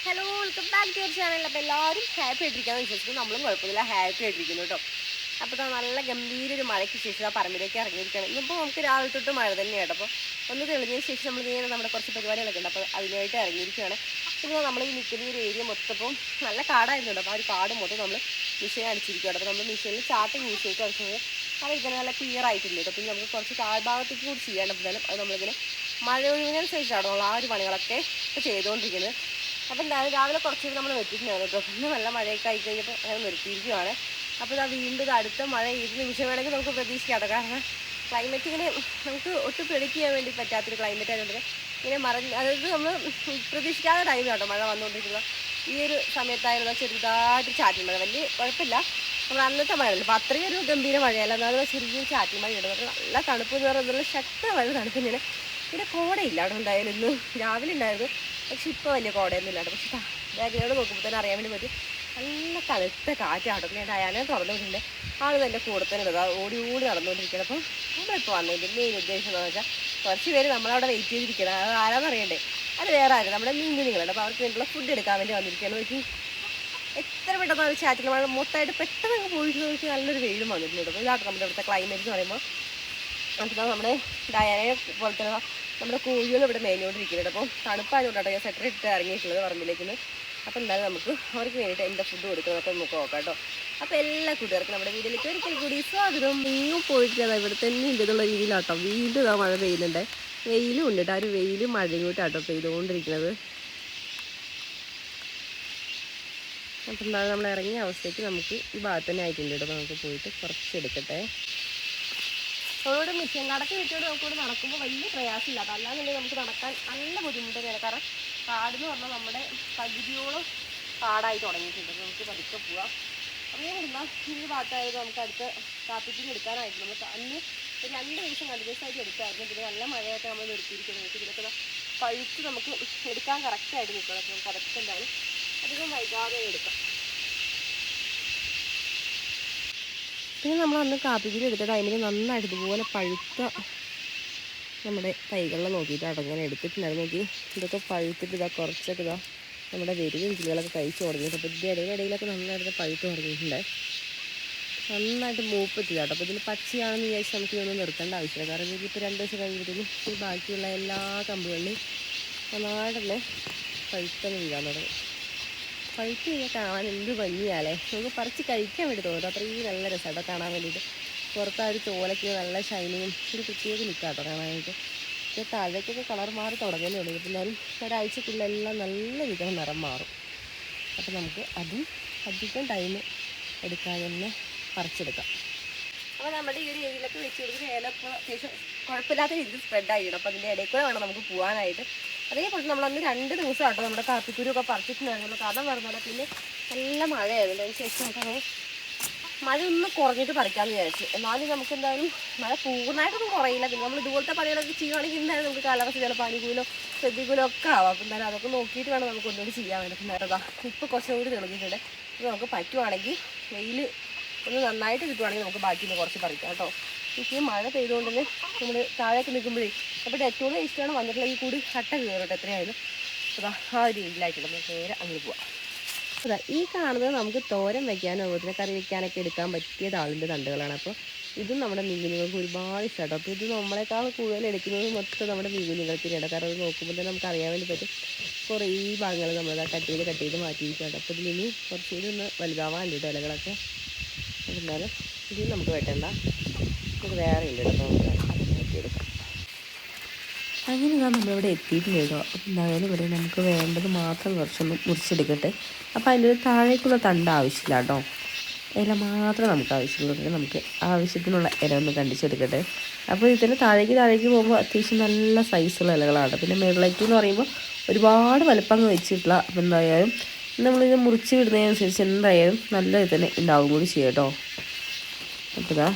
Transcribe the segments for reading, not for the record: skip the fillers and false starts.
Hello, welcome back to your channel. അപ്പോൾ എല്ലാവരും happy ആയിട്ടിരിക്കാമെന്ന് വിശ്വസിക്കുന്നു. നമ്മളും കുഴപ്പമില്ല, ഹാപ്പി ആയിട്ടിരിക്കുന്നു കേട്ടോ. അപ്പോൾ നല്ല ഗംഭീര ഒരു മഴയ്ക്ക് ശേഷം ആ പറമ്പിലേക്ക് ഇറങ്ങിയിരിക്കുകയാണ്. ഇന്നിപ്പോൾ നമുക്ക് രാവിലെ തൊട്ട് മഴ തന്നെയാണ്. അപ്പോൾ ഒന്ന് തെളിഞ്ഞതിന് ശേഷം നമ്മൾ നേരെ നമ്മുടെ കുറച്ച് പരിപാടികളൊക്കെ ഉണ്ട്, അപ്പോൾ അതിനായിട്ട് ഇറങ്ങിയിരിക്കുകയാണ്. പിന്നെ നമ്മൾ ഈ നിൽക്കുന്ന ഒരു ഏരിയ മൊത്തം നല്ല കാടായിരുന്നുണ്ട്. അപ്പോൾ ആ ഒരു കാട് മൊത്തം നമ്മൾ മിഷീൻ അടിച്ചിരിക്കുകയാണ്. അപ്പോൾ നമ്മൾ മിഷീനിൽ ചാട്ടം യൂസ് ചെയ്ത് അടിച്ചത് അത് ഇങ്ങനെ നല്ല ക്ലിയർ ആയിട്ടുണ്ട് കേട്ടോ. പിന്നെ നമുക്ക് കുറച്ച് താഴ്ഭാഗത്തേക്ക് കൂടി ചെയ്യാണ്ടപ്പോഴാലും അത് നമ്മളിങ്ങനെ മഴ ഒഴിവിനനുസരിച്ചാണ് നമ്മൾ ആ ഒരു പണികളൊക്കെ ചെയ്തുകൊണ്ടിരിക്കുന്നത്. അപ്പം എന്തായാലും രാവിലെ കുറച്ച് നമ്മൾ വെച്ചിട്ടുണ്ടായിരുന്നു കേട്ടോ. പിന്നെ നല്ല മഴയൊക്കെ ആയി കഴിഞ്ഞപ്പോൾ അങ്ങനെ നിർത്തിയിരിക്കുകയാണ്. അപ്പോൾ ഇതാ വീണ്ടും ഇത് അടുത്ത മഴ ഏത് നിമിഷം വേണമെങ്കിൽ നമുക്ക് പ്രതീക്ഷിക്കാം കേട്ടോ. കാരണം ക്ലൈമറ്റ് ഇങ്ങനെ നമുക്ക് ഒട്ടും പ്രെഡിക്റ്റ് ചെയ്യാൻ വേണ്ടി പറ്റാത്തൊരു ക്ലൈമറ്റ് ആയതുകൊണ്ട് ഇങ്ങനെ അതായത് നമ്മൾ പ്രതീക്ഷിക്കാത്ത ടൈം കേട്ടോ മഴ വന്നുകൊണ്ടിരിക്കുന്നത്. ഈ ഒരു സമയത്തായിരുന്നു ചെറുതായിട്ട് ചാറ്റുള്ളത്, വലിയ കുഴപ്പമില്ല. നമ്മൾ അന്നത്തെ മഴയല്ല, അപ്പോൾ അത്രയും ഒരു ഗംഭീര മഴയല്ല, എന്നാലും ചെറിയൊരു ചാറ്റൽ മഴ ഉണ്ട്. നല്ല തണുപ്പ് എന്ന് പറയുന്നത് ശക്തമായ തണുപ്പ് ഇങ്ങനെ. പിന്നെ കോടയില്ല അവിടെ ഉണ്ടായാലും. ഇന്ന് രാവിലെ ഉണ്ടായിരുന്നു, പക്ഷെ ഇപ്പോൾ വലിയ കോടയൊന്നും ഇല്ലാട്ടോ. പക്ഷെ ബാക്കിലോട് നോക്കുമ്പോൾ തന്നെ അറിയാൻ വേണ്ടി പറ്റും നല്ല തണുത്ത കാറ്റാട്ടോ. പിന്നെ ഡയാനെ തുറന്നുകൊണ്ടിട്ടുണ്ട്. ആൾ തന്നെ കൂടെ തന്നെ ഇടുക, ഓടി നടന്നുകൊണ്ടിരിക്കണം. അപ്പം നമ്മളിപ്പോൾ വന്നതിൻ്റെ മെയിൻ ഉദ്ദേശം എന്താണെന്ന് വെച്ചാൽ കുറച്ച് പേര് നമ്മളവിടെ വെയിറ്റ് ചെയ്തിരിക്കണം. അത് ആരാന്ന് അറിയണ്ടേ? അത് വേറെ ആരും നമ്മുടെ മീൻ കുഞ്ഞുങ്ങളുണ്ട്. അപ്പോൾ അവർക്ക് വേണ്ടിയുള്ള ഫുഡ് എടുക്കാൻ വേണ്ടി വന്നിരിക്കുകയാണ്. നോക്കി എത്ര പെട്ടെന്ന് ഒരു ചാറ്റിൽ മഴ മൊത്തമായിട്ട് പെട്ടെന്ന് അങ്ങ് പോയിട്ട് നോക്കി നല്ലൊരു വെയിലും വന്നിട്ടുണ്ട്. അപ്പോൾ ഇതാട്ടോ നമ്മുടെ ഇവിടുത്തെ ക്ലൈമറ്റ് എന്ന് പറയുമ്പോൾ. അപ്പോൾ നമ്മുടെ ഡയാനെ പോലെ തന്നെ നമ്മുടെ കോഴികൾ ഇവിടെ മേഞ്ഞുകൊണ്ടിരിക്കുന്നുണ്ട്. അപ്പോൾ തണുപ്പായതുകൊണ്ടാട്ടോ ഞാൻ സെറ്റർ ഇട്ട് ഇറങ്ങിയിട്ടുള്ളത് പറമ്പിലേക്ക്. അപ്പോൾ എന്തായാലും നമുക്ക് അവർക്ക് വേണ്ടിയിട്ട് എന്താ ഫുഡ് കൊടുക്കുന്നതൊക്കെ നമുക്ക് നോക്കാം കേട്ടോ. അപ്പോൾ എല്ലാ കൂട്ടുകാർക്കും നമ്മുടെ വീട്ടിലേക്ക് ഒരിക്കൽ കൂടി സ്വാഗതം. നീങ്ങും പോയിട്ടില്ല, ഇവിടെ തന്നെ ഉണ്ട് എന്നുള്ള രീതിയിലാട്ടോ. വീണ്ടും ഇതാ മഴ പെയ്യുന്നുണ്ട്, വെയിലും ഉണ്ട് കേട്ടോ. ആ ഒരു വെയിലും മഴയും കൂട്ടാട്ടോ പെയ്തുകൊണ്ടിരിക്കുന്നത്. അപ്പം എന്തായാലും നമ്മൾ ഇറങ്ങിയ അവസ്ഥയ്ക്ക് നമുക്ക് ഈ ഭാഗത്ത് തന്നെ ആയിട്ടുണ്ട് കേട്ടോ. നമുക്ക് പോയിട്ട് കുറച്ചെടുക്കട്ടെ. നമ്മളോട് മിഷ്യൻ കടക്ക് വെച്ചോട് നമുക്കിവിടെ നടക്കുമ്പോൾ വലിയ പ്രയാസമില്ല. അതല്ലാന്നുണ്ടെങ്കിൽ നമുക്ക് നടക്കാൻ നല്ല ബുദ്ധിമുട്ട് തന്നെയാണ്. കാരണം കാടെന്ന് പറഞ്ഞാൽ നമ്മുടെ പകുതിയോളം കാടായി തുടങ്ങിയിട്ടുണ്ട്. നമുക്ക് പതുക്കെ പോവാം. അങ്ങനെ കൊടുത്താൽ ഈ ഭാഗത്തായത് നമുക്ക് അടുത്ത കാപ്പിത്തിന് എടുക്കാനായിട്ട് നമ്മൾ അന്ന് ഒരു 2 ദിവസം കണ്ടിന്യൂസ് ആയിട്ട് എടുക്കാമായിരുന്നു. പിന്നെ നല്ല മഴയൊക്കെ നമ്മൾ നിർത്തിയിരിക്കുന്നത്. നമുക്ക് ഇതിലൊക്കെ പഴുത്ത് നമുക്ക് എടുക്കാൻ കറക്റ്റായിട്ട് നിൽക്കണം. അപ്പോൾ നമുക്ക് അതൊക്കെ എന്തായാലും അധികം വൈകാതെ എടുക്കാം. പിന്നെ നമ്മൾ അന്ന് കാപ്പിക്കുരു എടുത്ത ടൈമിൽ നന്നായിട്ട് ഇതുപോലെ പഴുത്ത നമ്മുടെ തൈകളിൽ നോക്കിയിട്ട് അടങ്ങനെ എടുത്തിട്ടുണ്ടായിരുന്നു. നോക്കി ഇതൊക്കെ പഴുത്തിട്ട് ഇതാ കുറച്ചൊക്കെ ഇതാ നമ്മുടെ വെരുവിൻ കിളികളൊക്കെ കഴിച്ച് തുടങ്ങിയിട്ട്. അപ്പോൾ ഇതിൻ്റെ ഇടയിലൊക്കെ നന്നായിട്ട് പഴുത്ത് തുടങ്ങിയിട്ടുണ്ട്. നന്നായിട്ട് മൂപ്പെത്തില്ല കേട്ടോ. അപ്പോൾ ഇതിൽ പച്ചയാണെന്ന് വിചാരിച്ച് നമുക്ക് ഇതൊന്നും നിർത്തേണ്ട ആവശ്യമില്ല. കാരണം ഇതിപ്പോൾ 2 ദിവസം കഴിയുമ്പോഴത്തേക്കും ഈ ബാക്കിയുള്ള എല്ലാ കമ്പുകളിലും നന്നായിട്ട് തന്നെ പഴുത്തങ്ങ് വീഴാൻ തുടങ്ങും. പഴുത്ത് കഴിഞ്ഞാൽ കാണാൻ എന്ത് ഭംഗിയാലേ. നമുക്ക് പറിച്ച് കഴിക്കാൻ വേണ്ടി തോന്നും. അത്രയും നല്ല രസമാട്ടോ കാണാൻ വേണ്ടിയിട്ട്. പുറത്ത് ആ ഒരു തോലയ്ക്ക് നല്ല ഷൈനിങ്ങും ഒരു പ്രത്യേക നിൽക്കാട്ടോ കാണാനായിട്ട്. പക്ഷേ താഴേക്കൊക്കെ കളർ മാറി തുടങ്ങുന്നേ ഉള്ളൂ. എന്നാലും ഒരാഴ്ചക്കുള്ളെല്ലാം നല്ല വിധം നിറം മാറും. അപ്പോൾ നമുക്ക് അതും അധികം ടൈം എടുക്കാതെ തന്നെ പറിച്ചെടുക്കാം. അപ്പോൾ നമ്മുടെ ഈ ഒരു ഏരിയയിലൊക്കെ വെച്ച് കൊടുക്കുന്ന ഏലൊക്കെ അത്യാവശ്യം കുഴപ്പമില്ലാത്ത രീതിയിൽ സ്പ്രെഡായിടും. അപ്പോൾ അതിൻ്റെ ഇടയിൽ കൂടെ വേണം നമുക്ക് പോകാനായിട്ട്. അതേപോലെ നമ്മളന്ന് 2 ദിവസം ആട്ടോ നമ്മുടെ കാപ്പിക്കുരുവൊക്കെ പറിച്ചിട്ടുണ്ടായിരുന്നു. കാരണം പറഞ്ഞാൽ പിന്നെ നല്ല മഴയായിരുന്നു. അതിന് ശേഷം നമുക്കങ്ങനെ മഴ ഒന്ന് കുറഞ്ഞിട്ട് പറിക്കാമെന്ന് വിചാരിച്ചു. എന്നാലും നമുക്ക് എന്തായാലും മഴ പൂർണ്ണമായിട്ടൊന്നും കുറയില്ല. പിന്നെ നമ്മൾ ഇതുപോലത്തെ പണികളൊക്കെ ചെയ്യുകയാണെങ്കിൽ എന്തായാലും നമുക്ക് കാലാവസ്ഥ ചിലപ്പോൾ അനുകൂലം പ്രതികൂലം ഒക്കെ ആവാം. അപ്പോൾ എന്തായാലും അതൊക്കെ നോക്കിയിട്ട് വേണം നമുക്ക് ഒന്നുകൂടി ചെയ്യാൻ വേണ്ടി. നേരതാ ഇപ്പോൾ കുറച്ചും കൂടി തെളിഞ്ഞിട്ടുണ്ട്. ഇപ്പോൾ നമുക്ക് പറ്റുവാണെങ്കിൽ വെയിൽ ഒന്ന് നന്നായിട്ട് കിട്ടുവാണെങ്കിൽ നമുക്ക് ബാക്കി കുറച്ച് പറിക്കാം കേട്ടോ. ഈ മഴ പെയ്തുകൊണ്ട് തന്നെ നമ്മൾ താഴേക്ക് നിൽക്കുമ്പോഴേ അപ്പോൾ ഏറ്റവും ഇഷ്ടമാണ് വന്നിട്ടുള്ള ഈ കൂടി കട്ട കയറട്ടെ എത്രയായാലും. അതാ ആ ഒരു രീതിയിലായിട്ടുണ്ട്. നമുക്ക് നേരെ അങ്ങ് പോവാം. അതാ ഈ കാണുന്നത് നമുക്ക് തോരൻ വയ്ക്കാനോ അതിനെ കറി വയ്ക്കാനൊക്കെ എടുക്കാൻ പറ്റിയ താളിൻ്റെ തണ്ടുകളാണ്. അപ്പോൾ ഇതും നമ്മുടെ മീൻകുഞ്ഞുങ്ങൾക്ക് ഒരുപാട് ഇഷ്ടമാട്ടോ. അപ്പോൾ ഇത് നമ്മളെക്കാൾ കൂടുതൽ എടുക്കുന്നത് മൊത്തം നമ്മുടെ മീൻകുഞ്ഞുങ്ങൾക്ക് തന്നെയാണ്. കാരണം അത് നോക്കുമ്പോൾ തന്നെ നമുക്ക് അറിയാൻ വേണ്ടി പറ്റും. കുറേ ഭാഗങ്ങൾ നമ്മളത് കട്ട് ചെയ്ത് മാറ്റിയിരിക്കുകയാണ്. അപ്പോൾ ഇതിന് കുറച്ച് ഇതൊന്ന് വലുതാവാൻ കേട്ടോ ഇലകളൊക്കെ. എന്നാലും ഇതിൽ നമുക്ക് വെട്ടണ്ട, നമുക്ക് വേറെ ഉണ്ട് കേട്ടോ. നമുക്ക് അത് നോക്കിയെടുക്കാം. അങ്ങനെ നമ്മളിവിടെ എത്തിയിട്ടുണ്ട് കേട്ടോ. അപ്പം എന്തായാലും ഇവിടെ നമുക്ക് വേണ്ടത് മാത്രം കുറച്ചൊന്ന് മുറിച്ചെടുക്കട്ടെ. അപ്പോൾ അതിൻ്റെ താഴേക്കുള്ള തണ്ട് ആവശ്യമില്ല കേട്ടോ, ഇല മാത്രം നമുക്ക് ആവശ്യമുള്ളൂ. നമുക്ക് ആവശ്യത്തിനുള്ള ഇല ഒന്ന് കണ്ടിച്ചെടുക്കട്ടെ. അപ്പോൾ ഇതിന് താഴേക്ക് പോകുമ്പോൾ അത്യാവശ്യം നല്ല സൈസുള്ള ഇലകളാണ്. പിന്നെ മുകളിലേക്ക് എന്ന് പറയുമ്പോൾ ഒരുപാട് വലുപ്പങ്ങ് വെച്ചിട്ടില്ല. അപ്പോൾ എന്തായാലും നമ്മളിത് മുറിച്ച് വിടുന്നതിനനുസരിച്ച് എന്തായാലും നല്ല ഇത് തന്നെ ഉണ്ടാവും കൂടി ചെയ്യാം കേട്ടോ. അപ്പോൾ ഇതാ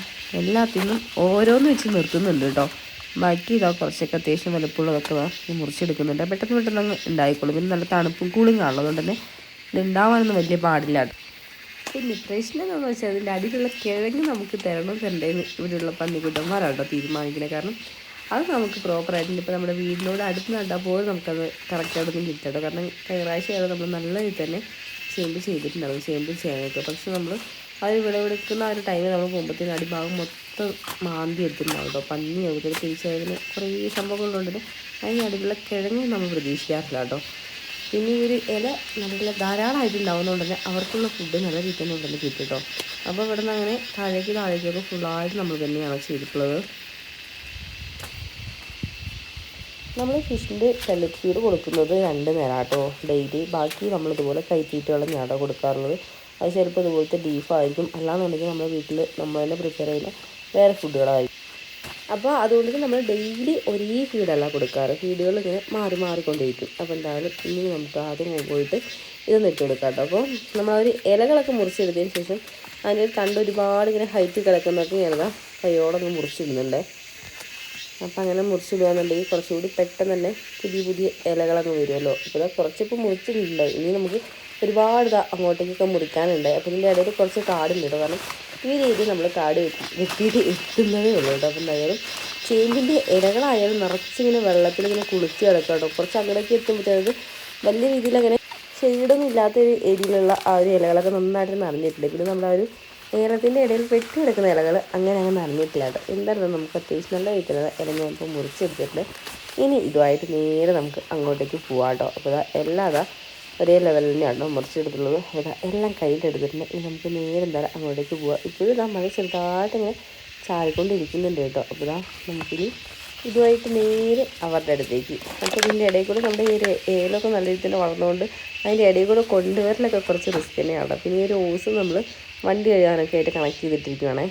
എല്ലാത്തിനും ഓരോന്ന് വെച്ച് നിർത്തുന്നുണ്ട് കേട്ടോ. ബാക്കി ഇതാ കുറച്ചൊക്കെ അത്യാവശ്യം വലുപ്പമുള്ളതൊക്കെ മുറിച്ചെടുക്കുന്നുണ്ട്. പെട്ടെന്ന് അങ്ങ് ഉണ്ടായിക്കോളും. പിന്നെ നല്ല തണുപ്പും കൂളിങ് ആണല്ലോ, അതുകൊണ്ട് തന്നെ ഇത് ഉണ്ടാവാനൊന്നും വലിയ പാടില്ല. പിന്നെ പ്രശ്നം എന്താണെന്ന് വെച്ചാൽ അതിൻ്റെ അടിയിലുള്ള കിഴങ്ങ് നമുക്ക് തരണോ തരണ്ടേന്ന് ഇവിടെയുള്ള പന്നിക്കുട്ടന്മാരാട്ടോ തീരുമാനിക്കുന്നത്. കാരണം അത് നമുക്ക് പ്രോപ്പറായിട്ട് ഇപ്പോൾ നമ്മുടെ വീടിനോട് അടുത്ത് നട്ടാൽ പോലും നമുക്കത് കറക്റ്റായിട്ടൊന്നും കിട്ടട്ടോ. കാരണം കഴിഞ്ഞ പ്രാവശ്യം നമ്മൾ നല്ല രീതിയിൽ തന്നെ ചേമ്പ് ചെയ്തിട്ടുണ്ടാവും, ചേമ്പ് ചെയ്യാനൊക്കെ. പക്ഷെ നമ്മൾ അത് വിളവെടുക്കുന്ന ആ ഒരു ടൈമിൽ നമ്മൾ പോകുമ്പോഴത്തേനും അടിഭാഗം മൊത്തം മാന്തി എടുത്തിട്ടുണ്ടാവും കേട്ടോ. പന്നി അതുപോലെ തിരിച്ചതിന് കുറേ സംഭവങ്ങളുണ്ട്. അതിന് അടിയിലുള്ള കിഴങ്ങ് നമ്മൾ പ്രതീക്ഷിക്കാറില്ല കേട്ടോ. പിന്നെ ഈ ഒരു ഇല നല്ല ധാരാളമായിട്ട് ഉണ്ടാവുന്നതുകൊണ്ട് തന്നെ അവർക്കുള്ള ഫുഡ് നല്ല രീതിയിൽ തന്നെ ഇവിടെ നിന്ന് കിട്ടും കേട്ടോ. അപ്പോൾ ഇവിടെ നിന്ന് അങ്ങനെ താഴേക്കൊക്കെ ഫുള്ളായിട്ട് നമ്മൾ തന്നെയാണ് ചെയ്തിട്ടുള്ളത്. നമ്മൾ ഫിഷിൻ്റെ പെല്ലറ്റ് ഫീഡ് കൊടുക്കുന്നത് 2 നേരം കേട്ടോ ഡെയിലി. ബാക്കി നമ്മളിതുപോലെ കൈത്തീറ്റകളും ഞാടോ കൊടുക്കാറുള്ളത്. അത് ചിലപ്പോൾ ഇതുപോലത്തെ ബീഫായിരിക്കും, അല്ലാന്നുണ്ടെങ്കിൽ നമ്മുടെ വീട്ടിൽ നമ്മൾ തന്നെ പ്രിപ്പയർ ചെയ്യുന്ന വേറെ ഫുഡുകളായിരിക്കും. അപ്പോൾ അതുകൊണ്ട് നമ്മൾ ഡെയിലി ഒരേ ഫീഡല്ല കൊടുക്കാറ്, ഫീഡുകൾ ഇങ്ങനെ മാറി മാറിക്കൊണ്ടിരിക്കും. അപ്പോൾ എന്തായാലും ഇനി നമുക്ക് ആദ്യം പോയിട്ട് ഇതൊന്ന് ഇട്ട് കൊടുക്കാം കേട്ടോ. അപ്പോൾ നമ്മളൊരു ഇലകളൊക്കെ മുറിച്ചെടുത്തതിന് ശേഷം അതിൻ്റെ തണ്ട് ഒരുപാട് ഇങ്ങനെ ഹൈറ്റ് കിടക്കുന്നതൊക്കെ ഞാനതാ കൈയോടൊന്ന് മുറിച്ചിടുന്നുണ്ട്. അപ്പം അങ്ങനെ മുറിച്ചിടുകയാണെന്നുണ്ടെങ്കിൽ കുറച്ചുകൂടി പെട്ടെന്ന് തന്നെ പുതിയ ഇലകളൊക്കെ വരുമല്ലോ. അപ്പോൾ ഇതാ കുറച്ചിപ്പോൾ മുറിച്ചിട്ടുണ്ട്, ഇനി നമുക്ക് ഒരുപാട് അങ്ങോട്ടേക്കൊക്കെ മുറിക്കാനുണ്ട്. അപ്പോൾ ഇതിൻ്റെ ഇടയിൽ കുറച്ച് കാടുണ്ട് കേട്ടോ. കാരണം ഈ രീതിയിൽ നമ്മൾ കാട് വെട്ടിയിട്ട് എത്തുന്നതേ ഉള്ളൂ കേട്ടോ. അപ്പം എന്തായാലും ചേമ്പിൻ്റെ ഇലകളായാലും നിറച്ചിങ്ങനെ വെള്ളത്തിലിങ്ങനെ കുളിച്ച് കിടക്കാം കേട്ടോ. കുറച്ച് അങ്ങോട്ടേക്ക് എത്തുമ്പോഴത്തേക്ക് വലിയ രീതിയിൽ അങ്ങനെ ഷെയ്ഡൊന്നും ഇല്ലാത്തൊരു ഏരിയയിലുള്ള ആ ഒരു ഇലകളൊക്കെ നന്നായിട്ട് നിറഞ്ഞിട്ടുണ്ട്. പിന്നെ നമ്മൾ ആ ഒരു ഏലത്തിൻ്റെ ഇടയിൽ പെട്ടി കിടക്കുന്ന ഇലകൾ അങ്ങനെ നിറഞ്ഞിട്ടില്ല കേട്ടോ. എന്തായാലും നമുക്ക് അത്യാവശ്യം നല്ല രീതിയിലുള്ള ഇല ഞാനിപ്പോൾ മുറിച്ചെടുത്തിട്ടുണ്ട്. ഇനി ഇതുമായിട്ട് നേരെ നമുക്ക് അങ്ങോട്ടേക്ക് പോവാം കേട്ടോ. അപ്പോൾ എല്ലാം ഒരേ ലെവലിൽ തന്നെയാണ് മുറിച്ചെടുത്തുള്ളത്. അപ്പോൾ എല്ലാം കയ്യിലെടുത്തിട്ടുണ്ട്. ഇനി നമുക്ക് നേരെ എന്തായാലും അങ്ങോട്ടേക്ക് പോവാം. ഇപ്പോഴും മഴ ചെറുതായിട്ട് ഇങ്ങനെ ചാറിക്കൊണ്ടിരിക്കുന്നുണ്ട് കേട്ടോ. അപ്പോൾ നമുക്കിനി ഇതുമായിട്ട് നേരെ അവരുടെ അടുത്തേക്ക്. അപ്പോൾ ഇതിൻ്റെ ഇടയിൽ കൂടെ നമ്മുടെ ഈ ഏലമൊക്കെ നല്ല രീതിയിൽ വളർന്നുകൊണ്ട് അതിൻ്റെ ഇടയിൽ കൂടെ കൊണ്ടുവരലൊക്കെ കുറച്ച് റിസ്ക് തന്നെയാണ്. പിന്നെ ഈ ഒരു ഓസ് നമ്മൾ വണ്ടി കഴുകാനൊക്കെ ആയിട്ട് കണക്ട് ചെയ്തിട്ടിരിക്കുകയാണേ.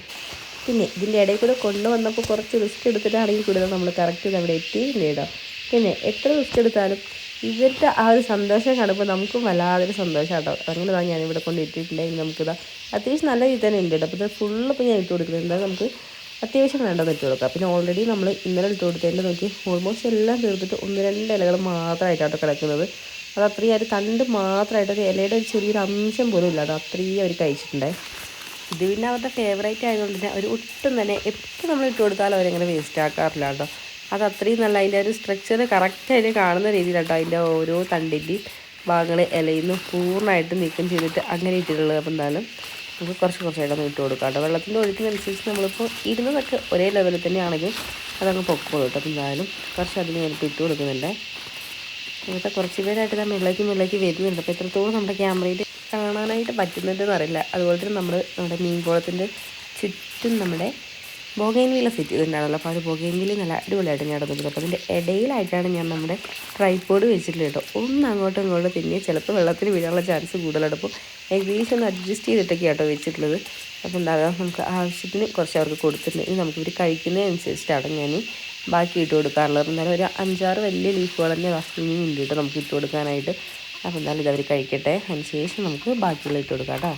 പിന്നെ ഇതിൻ്റെ ഇടയിൽ കൂടെ കൊണ്ടുവന്നപ്പോൾ കുറച്ച് റിസ്ക് എടുത്തിട്ടാണെങ്കിൽ കൂടുതൽ നമ്മൾ കറക്റ്റ് ഇത് അവിടെ എത്തിയില്ല കേട്ടോ. പിന്നെ എത്ര റിസ്ക് എടുത്താലും ഇവരുടെ ആ ഒരു സന്തോഷം കാണുമ്പോൾ നമുക്കും വല്ലാതൊരു സന്തോഷം കേട്ടോ. അങ്ങനെ ഞാനിവിടെ കൊണ്ട് ഇട്ടിട്ടുണ്ടെങ്കിൽ നമുക്കിതാ അത്യാവശ്യം നല്ല രീതിയിൽ തന്നെ ഉണ്ട് കേട്ടോ. അപ്പോൾ ഇത് ഫുള്ളിപ്പോൾ ഞാൻ ഇട്ട് കൊടുക്കുന്നുണ്ട്. നമുക്ക് അത്യാവശ്യം വേണ്ടതെന്ന് ഇട്ട് കൊടുക്കാം. പിന്നെ ഓൾറെഡി നമ്മൾ ഇന്നലെ ഇട്ട് കൊടുത്തതിൻ്റെ നോക്കി ഓൾമോസ്റ്റ് എല്ലാം തീർത്തിട്ട് 1-2 ഇലകൾ മാത്രമായിട്ടാട്ടോ കിടക്കുന്നത്. അത് അത്രയും ഒരു തണ്ട് മാത്രമായിട്ട് ഒരു ഇലയുടെ ഒരു ചെറിയൊരു അംശം പോലും ഇല്ല. അത് അത്രയും അവർ കഴിച്ചിട്ടുണ്ടേ. ഇത് പിന്നെ അവരുടെ ഫേവറേറ്റ് ആയതുകൊണ്ട് തന്നെ അവർ ഒട്ടും തന്നെ എപ്പോൾ നമ്മൾ ഇട്ട് കൊടുത്താലും അവരങ്ങനെ വേസ്റ്റ് ആക്കാറില്ല കേട്ടോ. അത് അത്രയും നല്ല അതിൻ്റെ ഒരു സ്ട്രക്ചർ കറക്റ്റായിട്ട് കാണുന്ന രീതിയിലാട്ടോ അതിൻ്റെ ഓരോ തണ്ടിൻ്റെയും ഭാഗങ്ങൾ ഇലയിൽ നിന്ന് പൂർണ്ണമായിട്ട് നീക്കം ചെയ്തിട്ട് അങ്ങനെ ഇട്ടിട്ടുള്ളത്. അപ്പോൾ എന്തായാലും നമുക്ക് കുറച്ചായിട്ടൊന്ന് ഇട്ട് കൊടുക്കാം കേട്ടോ. വെള്ളത്തിൻ്റെ ഒഴുക്കിനനുസരിച്ച് നമ്മളിപ്പോൾ ഇരുന്നതൊക്കെ ഒരേ ലെവലിൽ തന്നെയാണെങ്കിലും അതങ്ങ് പൊക്കോളൂ കേട്ടോ. അപ്പോൾ എന്തായാലും കുറച്ച് അതിന് ഞാനിപ്പോൾ ഇട്ട് കൊടുക്കുന്നുണ്ട്. ഇവിടുത്തെ കുറച്ച് പേരായിട്ട് മുകളിലേക്ക് വരുന്നുണ്ട്. അപ്പോൾ എത്രത്തോളം നമ്മുടെ ക്യാമറയിൽ കാണാനായിട്ട് പറ്റുന്നുണ്ടെന്ന് അറിയില്ല. അതുപോലെ തന്നെ നമ്മുടെ മീൻകുളത്തിൻ്റെ ചുറ്റും നമ്മുടെ ബോഗൈൻവില്ല സെറ്റ് ചെയ്തിട്ടുണ്ടാണല്ലോ. അപ്പോൾ അത് ബോഗൈൻവില്ല നല്ല അടിപൊളിയായിട്ട് ഞാൻ നടന്നിട്ടുണ്ട്. അപ്പോൾ അതിൻ്റെ ഇടയിലായിട്ടാണ് ഞാൻ നമ്മുടെ ട്രൈപോഡ് വെച്ചിട്ടുള്ളത് കേട്ടോ. ഒന്ന് അങ്ങോട്ടും ഇങ്ങോട്ടും പിന്നെ ചിലപ്പോൾ വെള്ളത്തിൽ വീഴാനുള്ള ചാൻസ് കൂടുതലാണ്. അപ്പോൾ ഏകദേശം ഒന്ന് അഡ്ജസ്റ്റ് ചെയ്തിട്ടൊക്കെ കേട്ടോ വെച്ചിട്ടുള്ളത്. അപ്പോൾ ഉണ്ടാകാം നമുക്ക് ആവശ്യത്തിന് കുറച്ച് അവർക്ക് കൊടുത്തിട്ടുണ്ട്. ഇനി നമുക്കിവർ കഴിക്കുന്നതനുസരിച്ചിട്ടാണ് ഞാൻ ബാക്കി ഇട്ട് കൊടുക്കാറുള്ളത്. അപ്പോൾ എന്തായാലും ഒരു 5-6 വലിയ ലീഫുകൾ തന്നെ ഇനിയും ഉണ്ട് കേട്ടോ നമുക്ക് ഇട്ട് കൊടുക്കാനായിട്ട്. അപ്പോൾ എന്തായാലും ഇതവർ കഴിക്കട്ടെ, അതിന് ശേഷം നമുക്ക് ബാക്കിയുള്ള ഇട്ട് കൊടുക്കാം കേട്ടോ.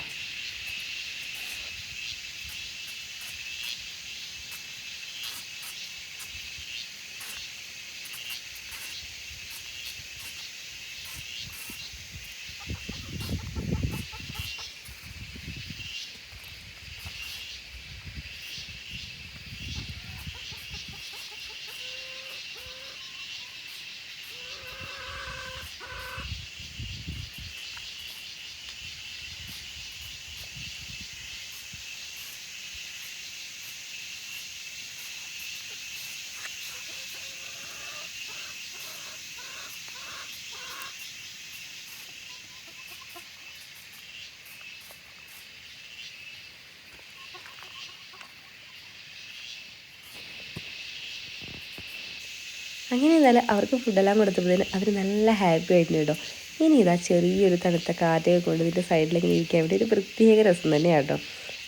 അങ്ങനെ എന്നാലും അവർക്ക് ഫുഡെല്ലാം കൊടുത്തപ്പോഴത്തേന് അവർ നല്ല ഹാപ്പി ആയിരുന്നു കേട്ടോ. ഇനി ഇതാ ചെറിയൊരു തണുത്ത കാറ്റൊക്കെ കൊണ്ട് ഇതിൻ്റെ സൈഡിലേക്ക് ഇരിക്കാൻ വേണ്ടി ഒരു പ്രത്യേക രസം തന്നെയാണ് കേട്ടോ.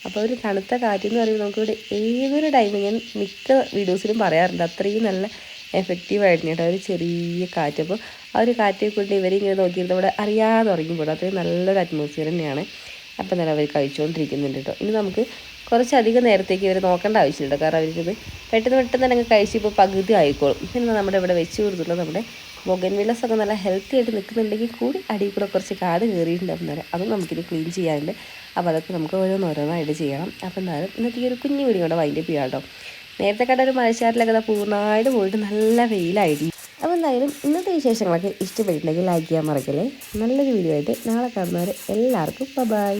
അപ്പോൾ ഒരു തണുത്ത കാറ്റെന്ന് പറയുമ്പോൾ നമുക്കിവിടെ ഏതൊരു ടൈമിൽ ഞാൻ മിക്ക വീഡിയോസിലും പറയാറുണ്ട്, അത്രയും നല്ല എഫക്റ്റീവായിരുന്നു കേട്ടോ ഒരു ചെറിയ കാറ്റ്. അപ്പോൾ ആ ഒരു കാറ്റൊക്കെ കൊണ്ട് ഇവരിങ്ങനെ നോക്കിയിട്ട് ഇവിടെ അറിയാതെ ഉറങ്ങിപ്പോടും. അത്രയും നല്ലൊരു അറ്റ്മോസ്ഫിയർ തന്നെയാണ്. അപ്പോൾ നല്ല അവർ കഴിച്ചുകൊണ്ടിരിക്കുന്നുണ്ട് കേട്ടോ. ഇനി നമുക്ക് കുറച്ചധികം നേരത്തേക്ക് ഇവർ നോക്കേണ്ട ആവശ്യമില്ല. കാരണം അവർക്കിത് പെട്ടെന്ന് തന്നെ അങ്ങ് കഴിച്ച് ഇപ്പോൾ പകുതി ആയിക്കോളും. പിന്നെ നമ്മുടെ ഇവിടെ വെച്ച് കൊടുത്തിട്ടുള്ള നമ്മുടെ ബൊഗൻവില്ലസൊക്കെ നല്ല ഹെൽത്തി ആയിട്ട് നിൽക്കുന്നുണ്ടെങ്കിൽ കൂടി അടിയിൽ കൂടെ കുറച്ച് കാട് കയറിയിട്ടുണ്ടാകുന്നത് അതും നമുക്കിത് ക്ലീൻ ചെയ്യാനുണ്ട്. അപ്പോൾ അതൊക്കെ നമുക്ക് ഓരോന്നോരോന്നായിട്ട് ചെയ്യണം. അപ്പോൾ എന്തായാലും ഇന്നത്തെ ഈ ഒരു കുഞ്ഞു വീഡിയോ കൂടെ വൈൻഡപ്പ് ചെയ്യാം കേട്ടോ. നേരത്തെ കണ്ട ഒരു മഴച്ചാറിലൊക്കെ പൂർണ്ണമായിട്ട് പോയിട്ട് നല്ല വെയിലായിരുന്നു. അപ്പോൾ എന്തായാലും ഇന്നത്തെ വിശേഷങ്ങളൊക്കെ ഇഷ്ടപ്പെട്ടിട്ടുണ്ടെങ്കിൽ ലൈക്ക് ചെയ്യാൻ മറക്കല്ലേ. നല്ലൊരു വീഡിയോ ആയിട്ട് നാളെ കാണുന്നവരെ എല്ലാവർക്കും ബൈ.